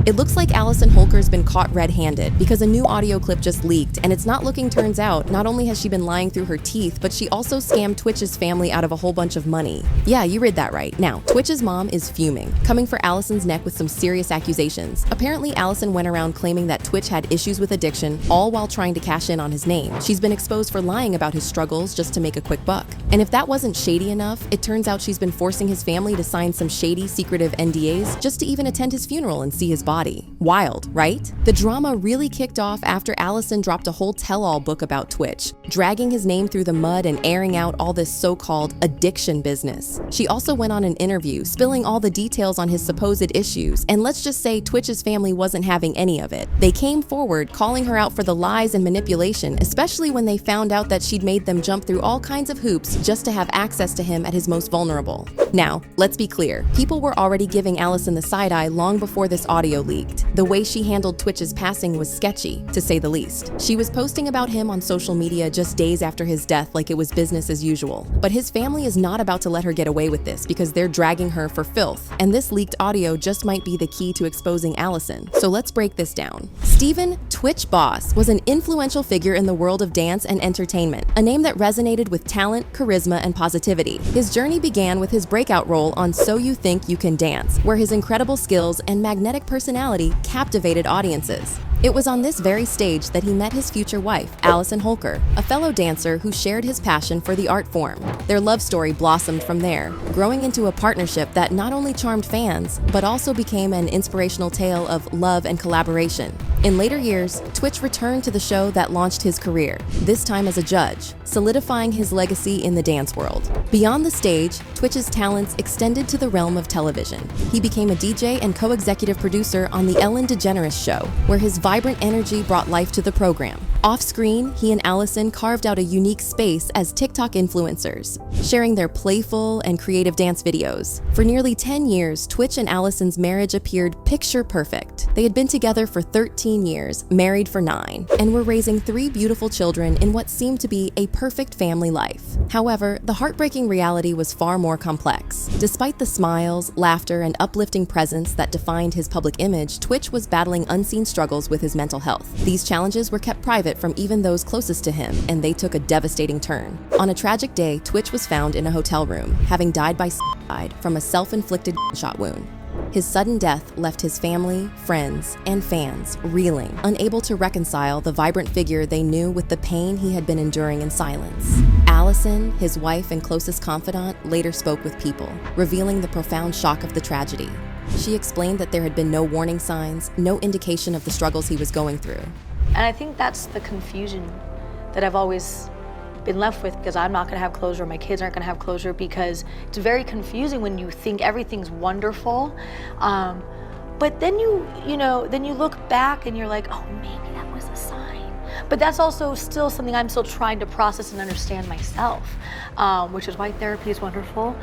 It looks like Allison Holker's been caught red-handed because a new audio clip just leaked, and it's not looking, turns out, not only has she been lying through her teeth, but she also scammed Twitch's family out of a whole bunch of money. Yeah, you read that right. Now, Twitch's mom is fuming, coming for Allison's neck with some serious accusations. Apparently, Allison went around claiming that Twitch had issues with addiction, all while trying to cash in on his name. She's been exposed for lying about his struggles just to make a quick buck. And if that wasn't shady enough, it turns out she's been forcing his family to sign some shady, secretive NDAs just to even attend his funeral and see his body. Wild, right? The drama really kicked off after Allison dropped a whole tell-all book about Twitch, dragging his name through the mud and airing out all this so-called addiction business. She also went on an interview, spilling all the details on his supposed issues, and let's just say Twitch's family wasn't having any of it. They came forward, calling her out for the lies and manipulation, especially when they found out that she'd made them jump through all kinds of hoops just to have access to him at his most vulnerable. Now, let's be clear. People were already giving Allison the side-eye long before this audio leaked. The way she handled Twitch's passing was sketchy, to say the least. She was posting about him on social media just days after his death like it was business as usual. But his family is not about to let her get away with this because they're dragging her for filth, and this leaked audio just might be the key to exposing Allison. So let's break this down. Steven Twitch Boss was an influential figure in the world of dance and entertainment, a name that resonated with talent, charisma, and positivity. His journey began with his breakout role on So You Think You Can Dance, where his incredible skills and magnetic personality captivated audiences. It was on this very stage that he met his future wife, Allison Holker, a fellow dancer who shared his passion for the art form. Their love story blossomed from there, growing into a partnership that not only charmed fans, but also became an inspirational tale of love and collaboration. In later years, Twitch returned to the show that launched his career, this time as a judge, solidifying his legacy in the dance world. Beyond the stage, Twitch's talents extended to the realm of television. He became a DJ and co-executive producer on The Ellen DeGeneres Show, where his vibrant energy brought life to the program. Off-screen, he and Allison carved out a unique space as TikTok influencers, sharing their playful and creative dance videos. For nearly 10 years, Twitch and Allison's marriage appeared picture perfect. They had been together for 13 years, married for 9, and were raising 3 beautiful children in what seemed to be a perfect family life. However, the heartbreaking reality was far more complex. Despite the smiles, laughter, and uplifting presence that defined his public image, Twitch was battling unseen struggles with his mental health. These challenges were kept private from even those closest to him, and they took a devastating turn. On a tragic day, Twitch was found in a hotel room, having died by suicide from a self-inflicted gunshot wound. His sudden death left his family, friends, and fans reeling, unable to reconcile the vibrant figure they knew with the pain he had been enduring in silence. Allison, his wife and closest confidant, later spoke with People, revealing the profound shock of the tragedy. She explained that there had been no warning signs, no indication of the struggles he was going through. And I think that's the confusion that I've always been left with, because I'm not gonna have closure, my kids aren't gonna have closure, because it's very confusing when you think everything's wonderful. But then then you look back and you're like, oh, maybe that was a sign. But that's also still something I'm still trying to process and understand myself, which is why therapy is wonderful.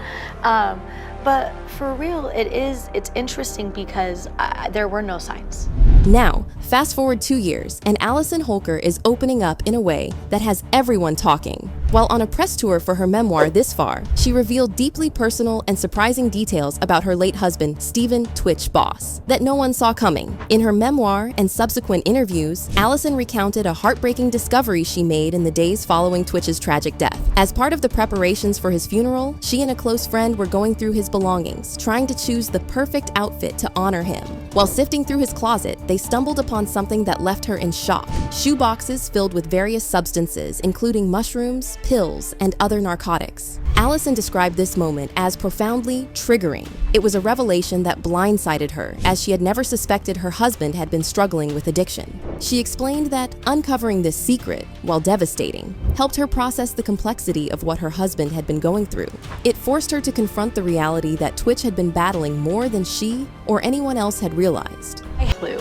But for real, it's interesting because there were no signs. Now, fast forward 2 years, and Allison Holker is opening up in a way that has everyone talking. While on a press tour for her memoir This Far, she revealed deeply personal and surprising details about her late husband, Steven Twitch Boss, that no one saw coming. In her memoir and subsequent interviews, Allison recounted a heartbreaking discovery she made in the days following Twitch's tragic death. As part of the preparations for his funeral, she and a close friend were going through his belongings, trying to choose the perfect outfit to honor him. While sifting through his closet, they stumbled upon something that left her in shock. Shoe boxes filled with various substances, including mushrooms, pills, and other narcotics. Allison described this moment as profoundly triggering. It was a revelation that blindsided her, as she had never suspected her husband had been struggling with addiction. She explained that uncovering this secret, while devastating, helped her process the complexity of what her husband had been going through. It forced her to confront the reality that Twitch had been battling more than she or anyone else had realized. I flew.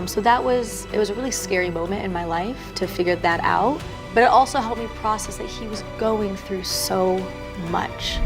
So it was a really scary moment in my life to figure that out. But it also helped me process that he was going through so much.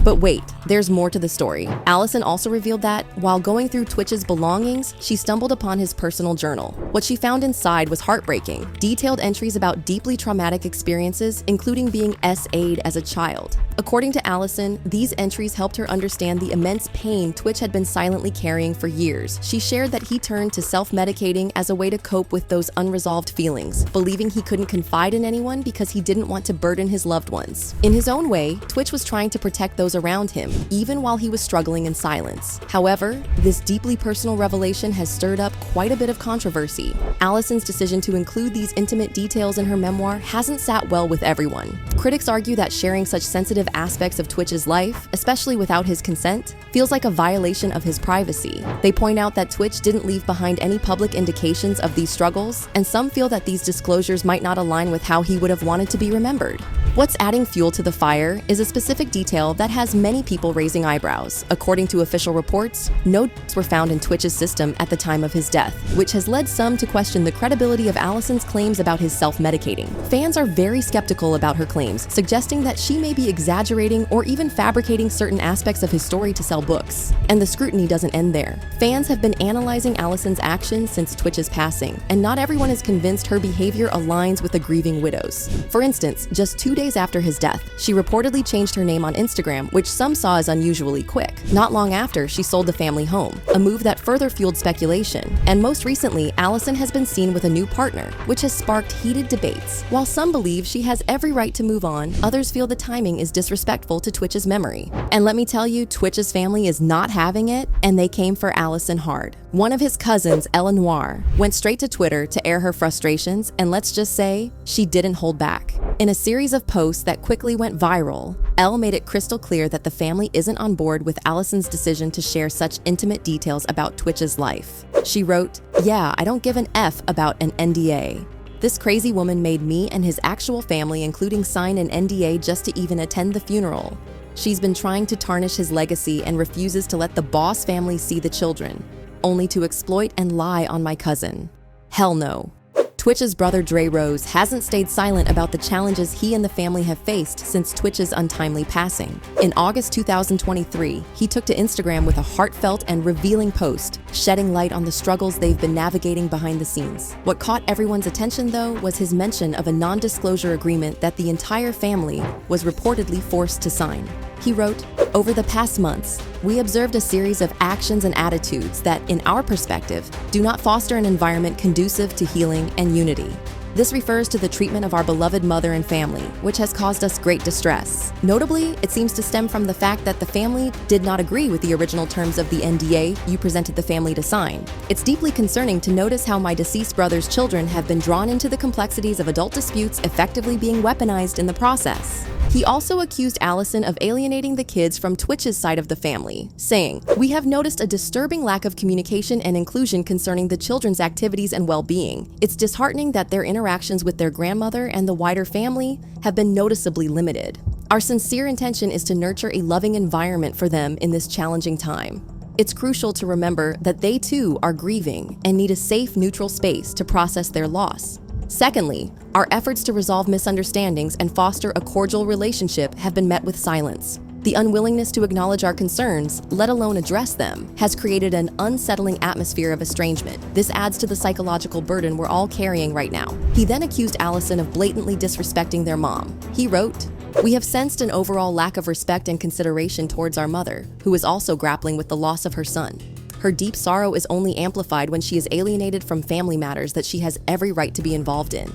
But wait, there's more to the story. Allison also revealed that, while going through Twitch's belongings, she stumbled upon his personal journal. What she found inside was heartbreaking. Detailed entries about deeply traumatic experiences, including being SA'd as a child. According to Allison, these entries helped her understand the immense pain Twitch had been silently carrying for years. She shared that he turned to self-medicating as a way to cope with those unresolved feelings, believing he couldn't confide in anyone because he didn't want to burden his loved ones. In his own way, Twitch was trying to protect those around him, even while he was struggling in silence. However, this deeply personal revelation has stirred up quite a bit of controversy. Allison's decision to include these intimate details in her memoir hasn't sat well with everyone. Critics argue that sharing such sensitive aspects of Twitch's life, especially without his consent, feels like a violation of his privacy. They point out that Twitch didn't leave behind any public indications of these struggles, and some feel that these disclosures might not align with how he would have wanted to be remembered. What's adding fuel to the fire is a specific detail that has many people raising eyebrows. According to official reports, notes were found in Twitch's system at the time of his death, which has led some to question the credibility of Allison's claims about his self-medicating. Fans are very skeptical about her claims, suggesting that she may be exaggerating or even fabricating certain aspects of his story to sell books. And the scrutiny doesn't end there. Fans have been analyzing Allison's actions since Twitch's passing, and not everyone is convinced her behavior aligns with the grieving widow's. For instance, just 2 days after his death, she reportedly changed her name on Instagram, which some saw as unusually quick. Not long after, she sold the family home, a move that further fueled speculation. And most recently, Allison has been seen with a new partner, which has sparked heated debates. While some believe she has every right to move on, others feel the timing is disrespectful to Twitch's memory. And let me tell you, Twitch's family is not having it, and they came for Allison hard. One of his cousins, Eleanor, went straight to Twitter to air her frustrations, and let's just say, she didn't hold back. In a series of posts that quickly went viral, Elle made it crystal clear that the family isn't on board with Allison's decision to share such intimate details about Twitch's life. She wrote, "Yeah, I don't give an F about an NDA. This crazy woman made me and his actual family, including sign an NDA just to even attend the funeral. She's been trying to tarnish his legacy and refuses to let the boss family see the children, only to exploit and lie on my cousin. Hell no." Twitch's brother Dre Rose hasn't stayed silent about the challenges he and the family have faced since Twitch's untimely passing. In August 2023, he took to Instagram with a heartfelt and revealing post, shedding light on the struggles they've been navigating behind the scenes. What caught everyone's attention, though, was his mention of a non-disclosure agreement that the entire family was reportedly forced to sign. He wrote, "Over the past months, we observed a series of actions and attitudes that, in our perspective, do not foster an environment conducive to healing and unity. This refers to the treatment of our beloved mother and family, which has caused us great distress. Notably, it seems to stem from the fact that the family did not agree with the original terms of the NDA you presented the family to sign. It's deeply concerning to notice how my deceased brother's children have been drawn into the complexities of adult disputes, effectively being weaponized in the process." He also accused Allison of alienating the kids from Twitch's side of the family, saying, "We have noticed a disturbing lack of communication and inclusion concerning the children's activities and well-being. It's disheartening that their interactions with their grandmother and the wider family have been noticeably limited. Our sincere intention is to nurture a loving environment for them in this challenging time. It's crucial to remember that they too are grieving and need a safe, neutral space to process their loss. Secondly, our efforts to resolve misunderstandings and foster a cordial relationship have been met with silence. The unwillingness to acknowledge our concerns, let alone address them, has created an unsettling atmosphere of estrangement. This adds to the psychological burden we're all carrying right now." He then accused Allison of blatantly disrespecting their mom. He wrote, "We have sensed an overall lack of respect and consideration towards our mother, who is also grappling with the loss of her son. Her deep sorrow is only amplified when she is alienated from family matters that she has every right to be involved in.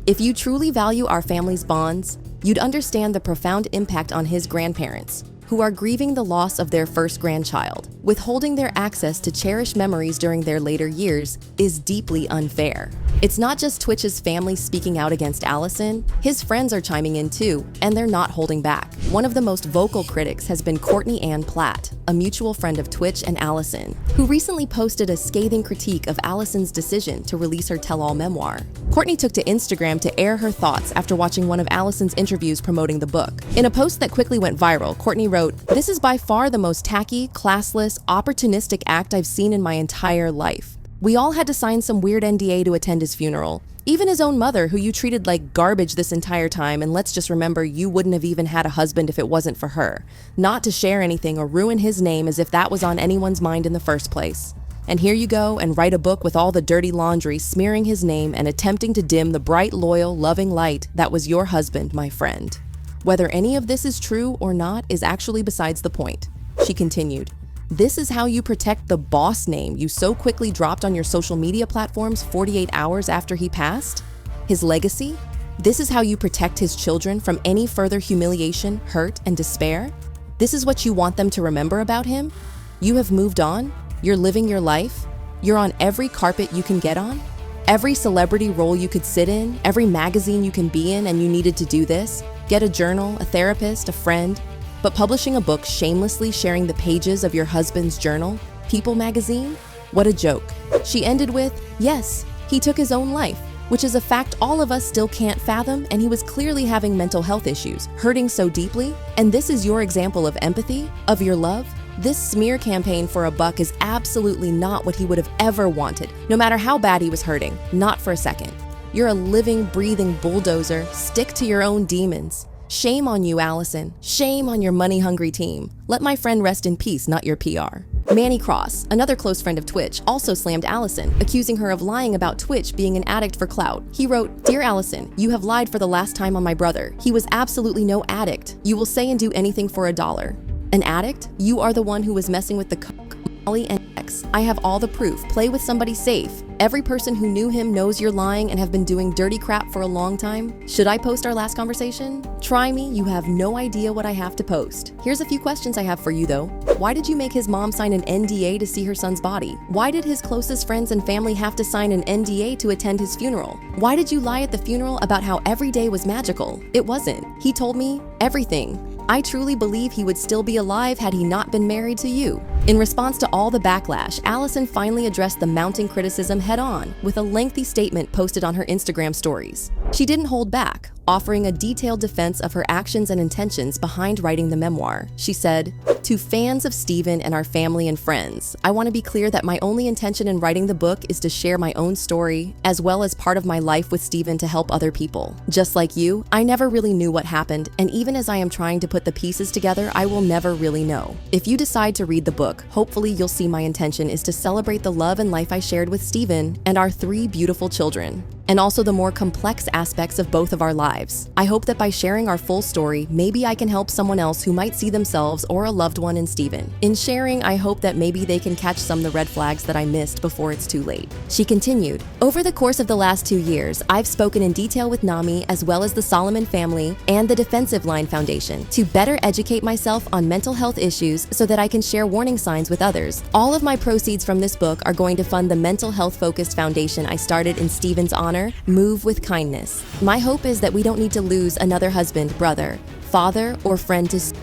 If you truly value our family's bonds, you'd understand the profound impact on his grandparents, who are grieving the loss of their first grandchild. Withholding their access to cherished memories during their later years is deeply unfair." It's not just Twitch's family speaking out against Allison, his friends are chiming in too, and they're not holding back. One of the most vocal critics has been Courtney Ann Platt, a mutual friend of Twitch and Allison, who recently posted a scathing critique of Allison's decision to release her tell-all memoir. Courtney took to Instagram to air her thoughts after watching one of Allison's interviews promoting the book. In a post that quickly went viral, Courtney wrote, "This is by far the most tacky, classless, opportunistic act I've seen in my entire life. We all had to sign some weird NDA to attend his funeral. Even his own mother, who you treated like garbage this entire time, and let's just remember you wouldn't have even had a husband if it wasn't for her. Not to share anything or ruin his name as if that was on anyone's mind in the first place. And here you go and write a book with all the dirty laundry smearing his name and attempting to dim the bright, loyal, loving light that was your husband, my friend. Whether any of this is true or not is actually besides the point. She continued, "This is how you protect the boss name you so quickly dropped on your social media platforms 48 hours after he passed? His legacy? This is how you protect his children from any further humiliation, hurt, and despair? This is what you want them to remember about him? You have moved on? You're living your life? You're on every carpet you can get on? Every celebrity role you could sit in, every magazine you can be in, and you needed to do this? Get a journal, a therapist, a friend? But publishing a book shamelessly sharing the pages of your husband's journal, People magazine? What a joke." She ended with, "Yes, he took his own life, which is a fact all of us still can't fathom, and he was clearly having mental health issues, hurting so deeply, and this is your example of empathy, of your love? This smear campaign for a buck is absolutely not what he would have ever wanted, no matter how bad he was hurting, not for a second. You're a living, breathing bulldozer. Stick to your own demons. Shame on you, Allison. Shame on your money-hungry team. Let my friend rest in peace, not your PR." Manny Cross, another close friend of Twitch, also slammed Allison, accusing her of lying about Twitch being an addict for clout. He wrote, "Dear Allison, you have lied for the last time on my brother. He was absolutely no addict. You will say and do anything for $1. An addict? You are the one who was messing with the coke, Molly, and X. I have all the proof. Play with somebody safe. Every person who knew him knows you're lying and have been doing dirty crap for a long time. Should I post our last conversation? Try me, you have no idea what I have to post. Here's a few questions I have for you though. Why did you make his mom sign an NDA to see her son's body? Why did his closest friends and family have to sign an NDA to attend his funeral? Why did you lie at the funeral about how every day was magical? It wasn't. He told me everything. I truly believe he would still be alive had he not been married to you." In response to all the backlash, Allison finally addressed the mounting criticism head-on with a lengthy statement posted on her Instagram stories. She didn't hold back, offering a detailed defense of her actions and intentions behind writing the memoir. She said, "To fans of Stephen and our family and friends, I want to be clear that my only intention in writing the book is to share my own story, as well as part of my life with Stephen to help other people. Just like you, I never really knew what happened, and even as I am trying to put the pieces together, I will never really know. If you decide to read the book, hopefully you'll see my intention is to celebrate the love and life I shared with Stephen and our 3 beautiful children, and also the more complex aspects of both of our lives. I hope that by sharing our full story, maybe I can help someone else who might see themselves or a loved one in Stephen. In sharing, I hope that maybe they can catch some of the red flags that I missed before it's too late." She continued, "Over the course of the last 2 years, I've spoken in detail with NAMI as well as the Solomon family and the Defensive Line Foundation to better educate myself on mental health issues so that I can share warning signs with others. All of my proceeds from this book are going to fund the mental health-focused foundation I started in Stephen's honor, Move with Kindness. My hope is that we don't need to lose another husband, brother, father, or friend to suicide.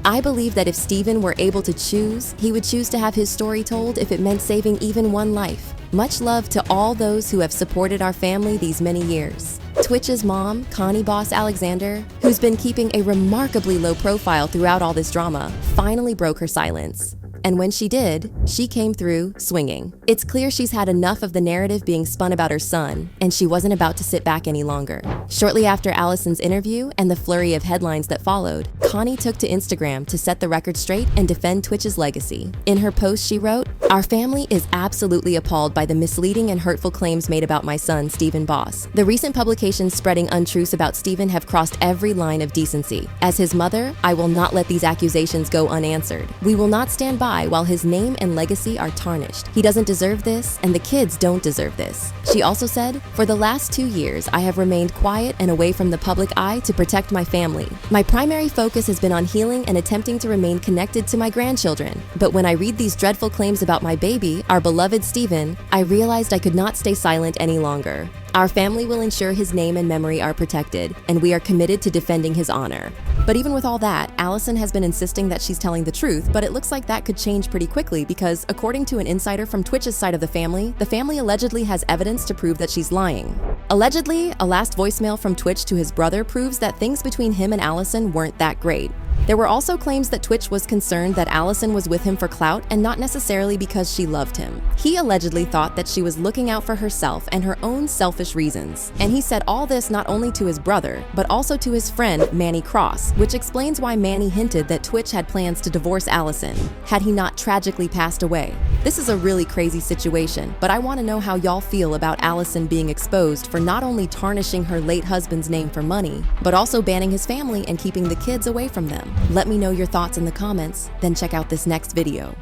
I believe that if Stephen were able to choose, he would choose to have his story told if it meant saving even one life. Much love to all those who have supported our family these many years." Twitch's mom, Connie Boss Alexander, who's been keeping a remarkably low profile throughout all this drama, finally broke her silence. And when she did, she came through swinging. It's clear she's had enough of the narrative being spun about her son, and she wasn't about to sit back any longer. Shortly after Allison's interview and the flurry of headlines that followed, Connie took to Instagram to set the record straight and defend Twitch's legacy. In her post, she wrote, "Our family is absolutely appalled by the misleading and hurtful claims made about my son, Stephen Boss. The recent publications spreading untruths about Stephen have crossed every line of decency. As his mother, I will not let these accusations go unanswered. We will not stand by while his name and legacy are tarnished. He doesn't deserve this, and the kids don't deserve this." She also said, "For the last 2 years, I have remained quiet and away from the public eye to protect my family. My primary focus has been on healing and attempting to remain connected to my grandchildren. But when I read these dreadful claims about my baby, our beloved Stephen, I realized I could not stay silent any longer. Our family will ensure his name and memory are protected, and we are committed to defending his honor." But even with all that, Allison has been insisting that she's telling the truth, but it looks like that could change pretty quickly because, according to an insider from Twitch's side of the family allegedly has evidence to prove that she's lying. Allegedly, a last voicemail from Twitch to his brother proves that things between him and Allison weren't that great. There were also claims that Twitch was concerned that Allison was with him for clout and not necessarily because she loved him. He allegedly thought that she was looking out for herself and her own selfish reasons. And he said all this not only to his brother, but also to his friend Manny Cross, which explains why Manny hinted that Twitch had plans to divorce Allison, had he not tragically passed away. This is a really crazy situation, but I want to know how y'all feel about Allison being exposed for not only tarnishing her late husband's name for money, but also banning his family and keeping the kids away from them. Let me know your thoughts in the comments, then check out this next video.